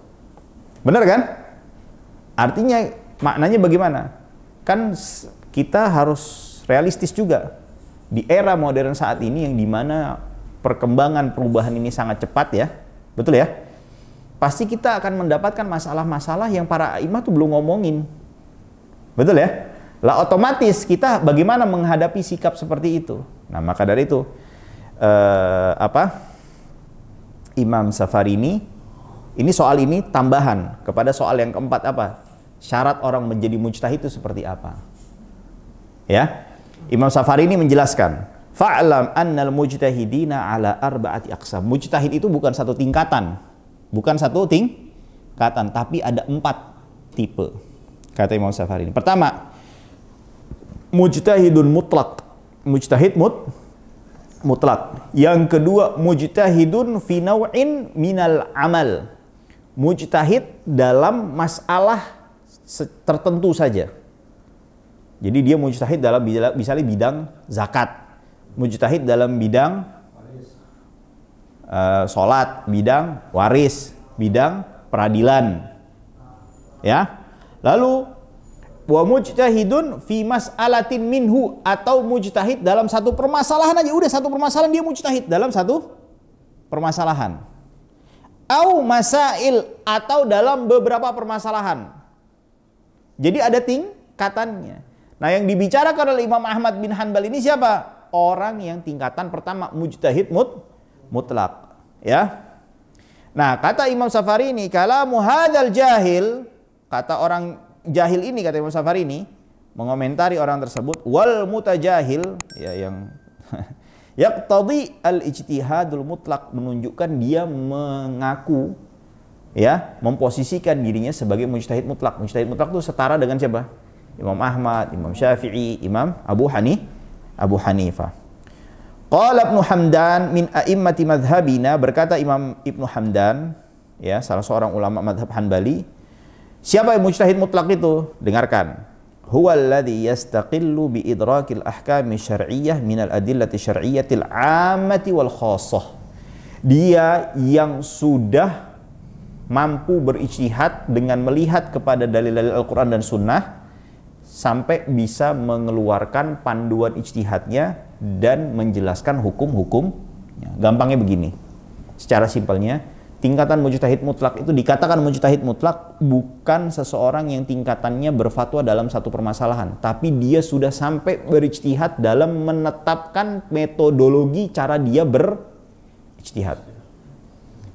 Benar kan? Artinya maknanya bagaimana? Kan kita harus realistis juga. di era modern saat ini yang dimana perkembangan perubahan ini sangat cepat ya, betul ya? Pasti kita akan mendapatkan masalah-masalah yang para imam tuh belum ngomongin, betul ya? Lah otomatis kita bagaimana menghadapi sikap seperti itu? Nah maka dari itu Imam Safarini ini soal ini tambahan kepada soal yang keempat apa? Syarat orang menjadi mujtahid itu seperti apa? Ya, Imam Safarini menjelaskan, fa'lam annal mujtahidina ala arba'ati aqsam. Mujtahid itu bukan satu tingkatan, tapi ada 4 tipe. Kata Imam Safarini. Pertama, mujtahidun mutlak, mujtahid mutlak. Yang kedua, mujtahidun fi naw'in minal amal, mujtahid dalam masalah tertentu saja. Jadi dia mujtahid dalam misalnya bidang zakat, mujtahid dalam bidang sholat, bidang waris, bidang peradilan, ya. Lalu wa mujtahidun fi mas'alatin minhu, atau mujtahid dalam satu permasalahan aja, udah satu permasalahan dia mujtahid dalam satu permasalahan. Au masail, atau dalam beberapa permasalahan. Jadi ada tingkatannya. Nah, yang dibicarakan oleh Imam Ahmad bin Hanbal ini siapa? Orang yang tingkatan pertama mujtahid mutlak, ya. Nah, kata Imam Safarini, kalamu hadzal jahil, kata orang jahil ini, kata Imam Safarini mengomentari orang tersebut, wal mutajahil, ya, yang yaqtadi al-ijtihadul mutlak, menunjukkan dia mengaku, ya, memposisikan dirinya sebagai mujtahid mutlak. Mujtahid mutlak itu setara dengan siapa? Imam Ahmad, Imam Syafi'i, Imam Abu Hanifah. Qala Ibnu Hamdan min a'immati madhhabina, berkata Imam Ibnu Hamdan, ya, salah seorang ulama madhab Hanbali. Siapa yang mujtahid mutlak itu? Dengarkan. Huwa alladhi yastaqillu bi idrakil ahkami syar'iyyah minal adillati syar'iyyatil 'ammati wal khassah. Dia yang sudah mampu berijtihad dengan melihat kepada dalil-dalil Al-Quran dan Sunnah sampai bisa mengeluarkan panduan ijtihadnya dan menjelaskan hukum-hukumnya. Gampangnya begini, secara simpelnya, tingkatan mujtahid mutlak itu dikatakan mujtahid mutlak bukan seseorang yang tingkatannya berfatwa dalam satu permasalahan, tapi dia sudah sampai berijtihad dalam menetapkan metodologi cara dia berijtihad.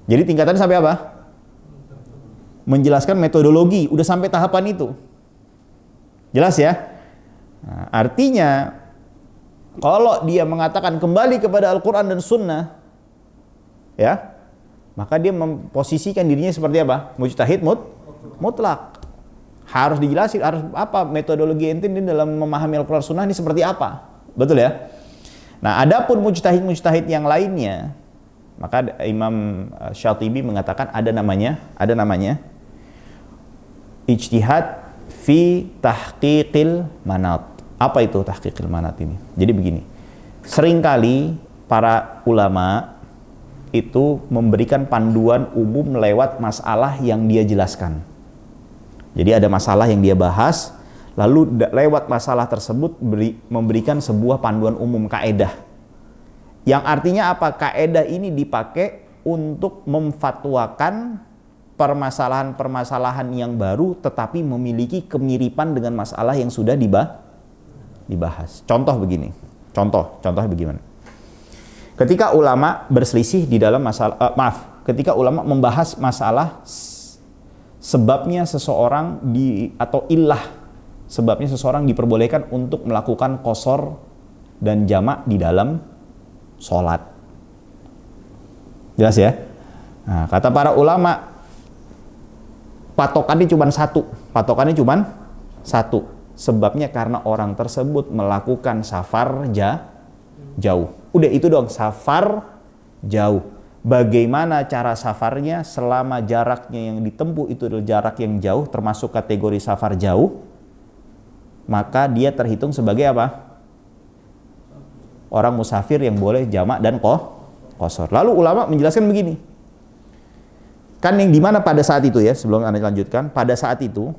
Jadi tingkatannya sampai apa? Menjelaskan metodologi, udah sampai tahapan itu. Jelas ya? Nah, artinya kalau dia mengatakan kembali kepada Al-Quran dan Sunnah, ya, maka dia memposisikan dirinya seperti apa? Mujtahid mutlak. Harus dijelasin, harus apa metodologi ente ini dalam memahami Al-Quran Sunnah ini seperti apa. Betul ya? Nah, adapun mujtahid-mujtahid yang lainnya, maka Imam Syatibi mengatakan ada namanya ijtihad fi tahqiqil manat. Apa itu tahqiqil manat ini? Jadi begini, seringkali para ulama itu memberikan panduan umum lewat masalah yang dia jelaskan. Jadi ada masalah yang dia bahas, lalu lewat masalah tersebut memberikan sebuah panduan umum, kaedah. Yang artinya apa? Kaedah ini dipakai untuk memfatwakan permasalahan-permasalahan yang baru tetapi memiliki kemiripan dengan masalah yang sudah dibahas. Contoh begini. Contohnya bagaimana? Ketika ulama berselisih di dalam ketika ulama membahas masalah sebabnya seseorang atau illah, sebabnya seseorang diperbolehkan untuk melakukan qashar dan jamak di dalam sholat. Jelas ya? Nah, kata para ulama, patokannya cuma satu. Sebabnya karena orang tersebut melakukan safar jauh. Udah itu dong, safar jauh. Bagaimana cara safarnya selama jaraknya yang ditempuh itu adalah jarak yang jauh, termasuk kategori safar jauh, maka dia terhitung sebagai apa? Orang musafir yang boleh jamak dan qashar. Lalu ulama menjelaskan begini. Kan yang dimana pada saat itu ya, sebelum Anda lanjutkan, pada saat itu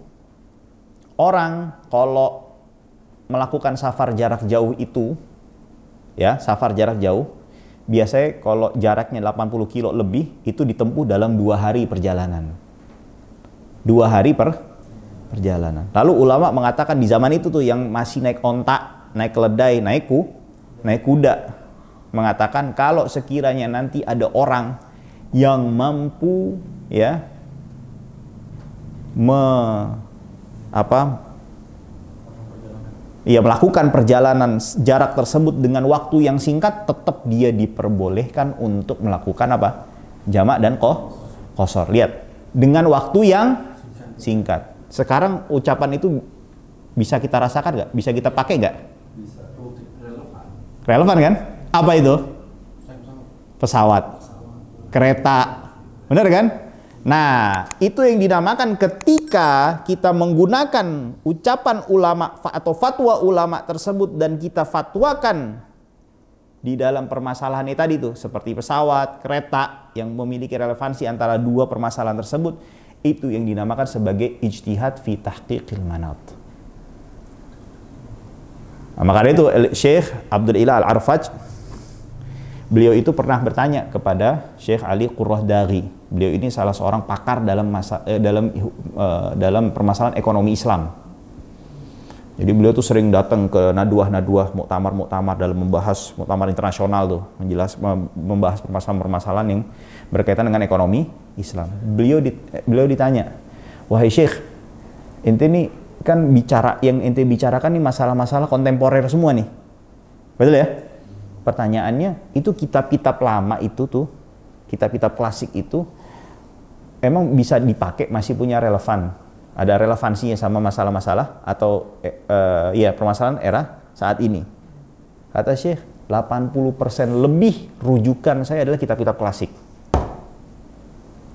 orang kalau melakukan safar jarak jauh itu, ya, safar jarak jauh, biasanya kalau jaraknya 80 kilo lebih, itu ditempuh dalam 2 hari perjalanan. 2 hari perjalanan. Lalu ulama mengatakan di zaman itu tuh yang masih naik onta, naik keledai, naik kuda, mengatakan kalau sekiranya nanti ada orang yang mampu ya melakukan perjalanan jarak tersebut dengan waktu yang singkat, tetap dia diperbolehkan untuk melakukan apa? Jamak dan qashar. Lihat, dengan waktu yang singkat. Sekarang ucapan itu bisa kita rasakan nggak? Bisa kita pakai nggak? Bisa, relevan. Relevan kan? Apa itu? Pesawat. Kereta. Benar kan? Nah, itu yang dinamakan ketika kita menggunakan ucapan ulama atau fatwa ulama tersebut dan kita fatwakan di dalam permasalahan ini tadi tuh, seperti pesawat, kereta yang memiliki relevansi antara dua permasalahan tersebut, itu yang dinamakan sebagai ijtihad fi tahqiqil manat. Nah, makanya itu Syekh Abdul Ilah Al-Arfaj, beliau itu pernah bertanya kepada Syekh Ali Qurrah Dari. Beliau ini salah seorang pakar dalam permasalahan ekonomi Islam. Jadi beliau tuh sering datang ke naduah-naduah, muktamar-muktamar dalam membahas muktamar internasional tuh, membahas permasalahan-permasalahan yang berkaitan dengan ekonomi Islam. Beliau ditanya, "Wahai Syekh, ente nih kan yang ente bicarakan nih masalah-masalah kontemporer semua nih. Betul ya? Pertanyaannya, itu kitab-kitab lama itu tuh, kitab-kitab klasik itu emang bisa dipakai, masih punya relevan? Ada relevansinya sama masalah-masalah atau permasalahan era saat ini?" Kata Syekh, 80% lebih rujukan saya adalah kitab-kitab klasik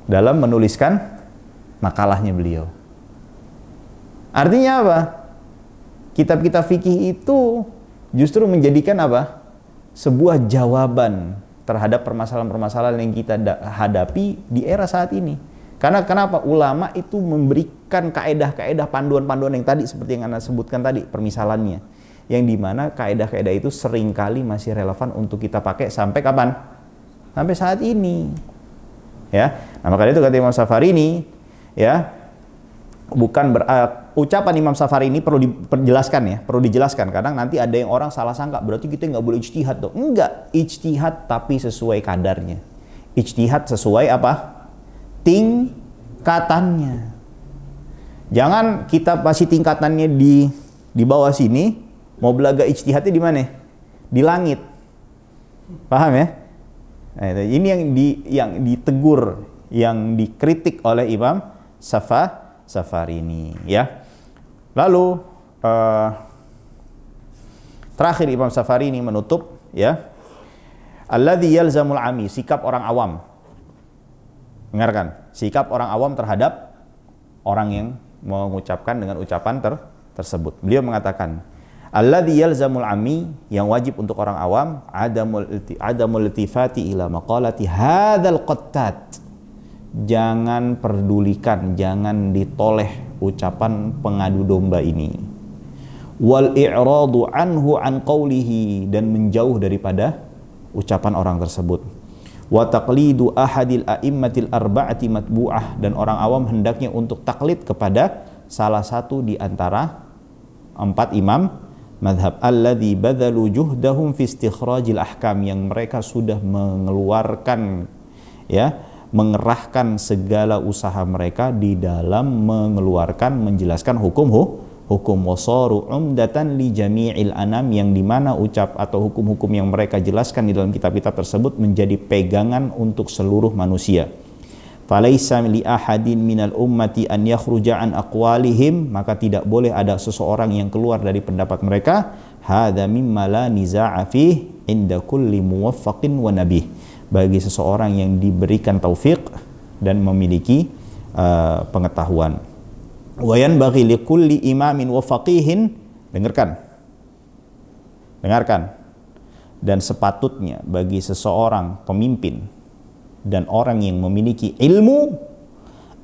dalam menuliskan makalahnya beliau. Artinya apa? Kitab-kitab fikih itu justru menjadikan apa? Sebuah jawaban terhadap permasalahan-permasalahan yang kita hadapi di era saat ini. Karena kenapa? Ulama itu memberikan kaedah-kaedah, panduan-panduan yang tadi seperti yang Anda sebutkan tadi, permisalannya. Yang dimana kaedah-kaedah itu seringkali masih relevan untuk kita pakai sampai kapan? Sampai saat ini. Ya. Nah, makanya itu kata Imam Safarini, ya, ucapan Imam Safarini ini perlu dijelaskan ya, perlu dijelaskan. Kadang nanti ada yang orang salah sangka, berarti kita nggak boleh ijtihad dong. Enggak, ijtihad tapi sesuai kadarnya. Ijtihad sesuai apa? Tingkatannya. Jangan kita masih tingkatannya di bawah sini, mau belaga ijtihadnya di mana? Di langit. Paham ya? Nah, ini yang ditegur, yang dikritik oleh Imam Safarini, ya. Lalu terakhir Imam Safarini menutup, ya, alladzi yalzamul ami, sikap orang awam. Dengarkan, sikap orang awam terhadap orang yang mengucapkan dengan ucapan tersebut. Beliau mengatakan, alladzi yalzamul ami, yang wajib untuk orang awam, adamul iltifati ila maqalati hadzal qattat. Jangan pedulikan, jangan ditoleh ucapan pengadu domba ini. Wal i'radu anhu an qawlihi, dan menjauh daripada ucapan orang tersebut. Wa taqlidu ahadil a'immatil arba'ati matbu'ah, dan orang awam hendaknya untuk taklid kepada salah satu di antara 4 imam madhab, alladzi badzalu juhdahum fi istikhrajil ahkam, yang mereka sudah mengeluarkan, ya, mengerahkan segala usaha mereka di dalam menjelaskan hukum wasaru umdatan li jami'il anam, yang dimana hukum-hukum yang mereka jelaskan di dalam kitab-kitab tersebut menjadi pegangan untuk seluruh manusia. Falaisa li ahadin minal ummati an yakhruja an aqwalihim, maka tidak boleh ada seseorang yang keluar dari pendapat mereka. Hadza mimma la niza'a fih inda kulli muwaffaqin wa nabih, bagi seseorang yang diberikan taufik dan memiliki pengetahuan. Wa yanbaghi likulli imamin wa faqihin, dengarkan, dan sepatutnya bagi seseorang pemimpin dan orang yang memiliki ilmu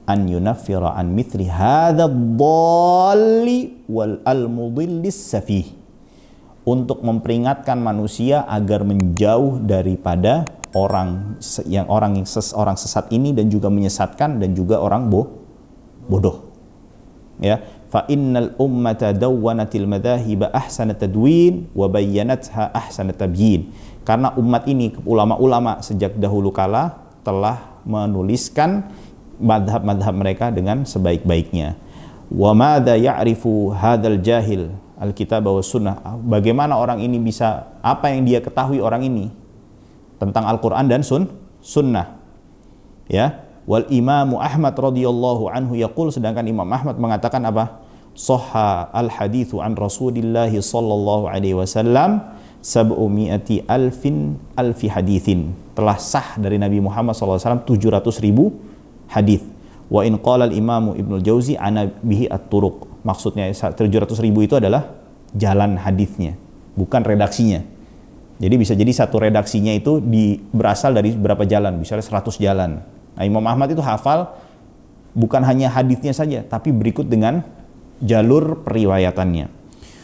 an yunaffira an mithli hadha ad-dhalli wal al-mudillis safih, untuk memperingatkan manusia agar menjauh daripada orang yang sesat ini, dan juga menyesatkan, dan juga orang bodoh. Ya, fa innal ummata dawwanatil madhahiba ahsana tadwin wa bayyanatha ahsana tabyin. Karena umat ini, ulama-ulama sejak dahulu kala telah menuliskan madhab-madhab mereka dengan sebaik-baiknya. Wa madza ya'rifu hadzal jahil alkitab wa sunnah. Bagaimana orang ini bisa, apa yang dia ketahui orang ini tentang Al-Quran dan sunnah. Ya, wal imamu Ahmad radhiyallahu anhu yaqul, sedangkan Imam Ahmad mengatakan apa? Sahha al hadithu an Rasulillah sallallahu alaihi wasallam 700 alfi hadithin. Telah sah dari Nabi Muhammad sallallahu alaihi wasallam 700.000 hadis. Wa in qala al-Imam Ibnu Jauzi ana bihi at-turuq. Maksudnya 700.000 itu adalah jalan hadisnya, bukan redaksinya. Jadi bisa jadi satu redaksinya itu berasal dari berapa jalan, misalnya 100 jalan. Nah, Imam Ahmad itu hafal bukan hanya hadisnya saja, tapi berikut dengan jalur periwayatannya.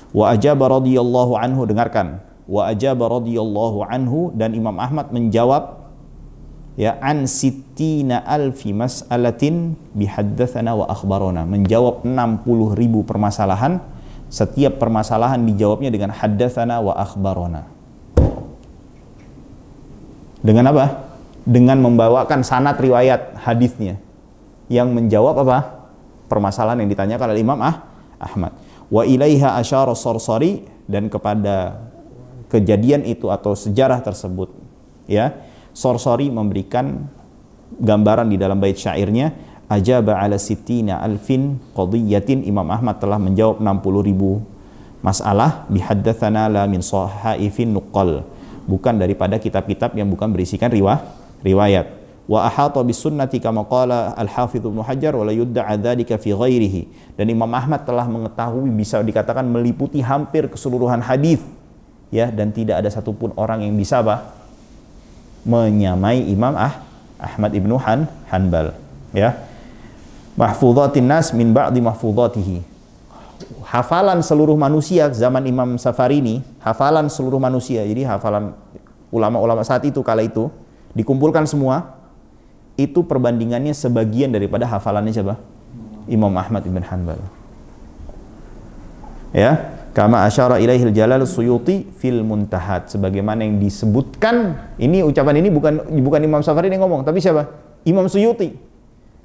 Wa ajaba radhiyallahu anhu, dengarkan. Wa ajaba radhiyallahu anhu, dan Imam Ahmad menjawab ya an sittina alfi mas'alatin bihaddatsana wa akhbarana, menjawab 60.000 permasalahan, setiap permasalahan dijawabnya dengan haddatsana wa akhbarana. Dengan apa? Dengan membawakan sanad riwayat hadisnya yang menjawab apa? Permasalahan yang ditanyakan oleh Imam Ahmad. Wa ilaiha asyara Sarsari, dan kepada kejadian itu atau sejarah tersebut ya, Sarsari memberikan gambaran di dalam bait syairnya, ajaba ala sittina alfin qadiyatin, Imam Ahmad telah menjawab 60.000 masalah, bihaddatsana la min sahaifin nuqal, bukan daripada kitab-kitab yang bukan berisikan riwayat. Wa ahata bis sunnati kama qala al-Hafidz Ibnu Hajar wa la yudda'a dzalika fi ghairihi, dan Imam Ahmad telah mengetahui, bisa dikatakan meliputi hampir keseluruhan hadis ya, dan tidak ada satupun orang yang bisa menyamai Imam Ahmad Ibnu Hanbal ya. Mahfudzatin nas min ba'di mahfudzatihi, hafalan seluruh manusia zaman Imam Safarini, hafalan seluruh manusia, jadi hafalan ulama-ulama saat itu kala itu dikumpulkan semua, itu perbandingannya sebagian daripada hafalannya siapa? Imam Ahmad Ibn Hanbal ya. Kama asyara ilaihil jalal Suyuti fil muntahat, sebagaimana yang disebutkan, ini ucapan ini bukan Imam Safarini yang ngomong, tapi siapa? Imam Suyuti.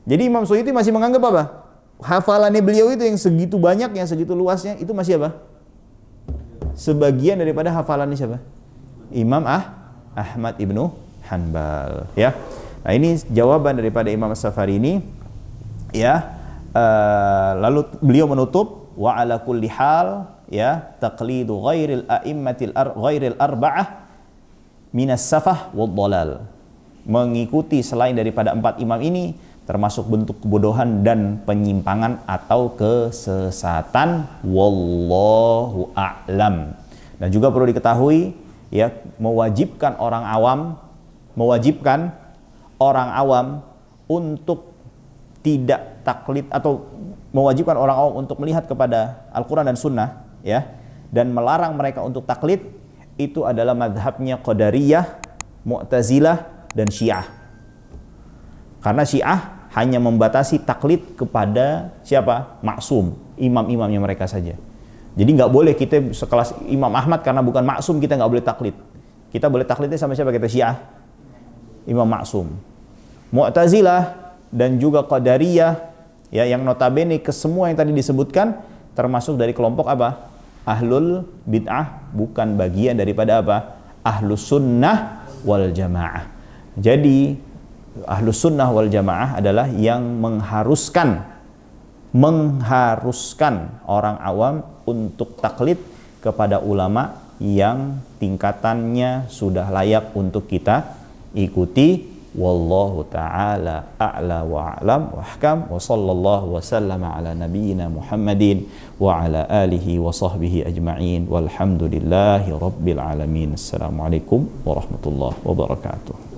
Jadi Imam Suyuti masih menganggap apa? Hafalannya beliau itu yang segitu banyaknya, segitu luasnya, itu masih apa? Sebagian daripada hafalannya siapa? Imam Ahmad Ibnu Hanbal ya. Nah, ini jawaban daripada Imam Safarini ya. Lalu beliau menutup, wa ala kulli hal ya, taqlidu ghairil arba'ah minas safah wad dhalal, mengikuti selain daripada 4 imam ini termasuk bentuk kebodohan dan penyimpangan atau kesesatan. Wallahu a'lam. Dan juga perlu diketahui ya, mewajibkan orang awam untuk tidak taklid, atau mewajibkan orang awam untuk melihat kepada Al-Quran dan Sunnah ya, dan melarang mereka untuk taklid, itu adalah madhabnya Qadariyah, Mu'tazilah, dan Syiah. Karena Syiah hanya membatasi taklid kepada siapa? Maksum, imam-imamnya mereka saja. Jadi nggak boleh kita sekelas Imam Ahmad, karena bukan maksum kita nggak boleh taklid. Kita boleh taklidnya sama siapa? Kita Syiah, Imam Maksum. Mu'tazilah dan juga Qadariyah ya, yang notabene ke semua yang tadi disebutkan termasuk dari kelompok apa? Ahlul bid'ah, bukan bagian daripada apa? Ahlus sunnah wal jamaah. Jadi Ahlus sunnah wal jamaah adalah yang mengharuskan orang awam untuk taklid kepada ulama yang tingkatannya sudah layak untuk kita ikuti. Wallahu ta'ala a'la wa a'lam wa ahkam, wa sallallahu wa sallama ala nabiyyina Muhammadin wa ala alihi wa sahbihi ajma'in, walhamdulillahi rabbil alamin. Assalamualaikum warahmatullahi wabarakatuh.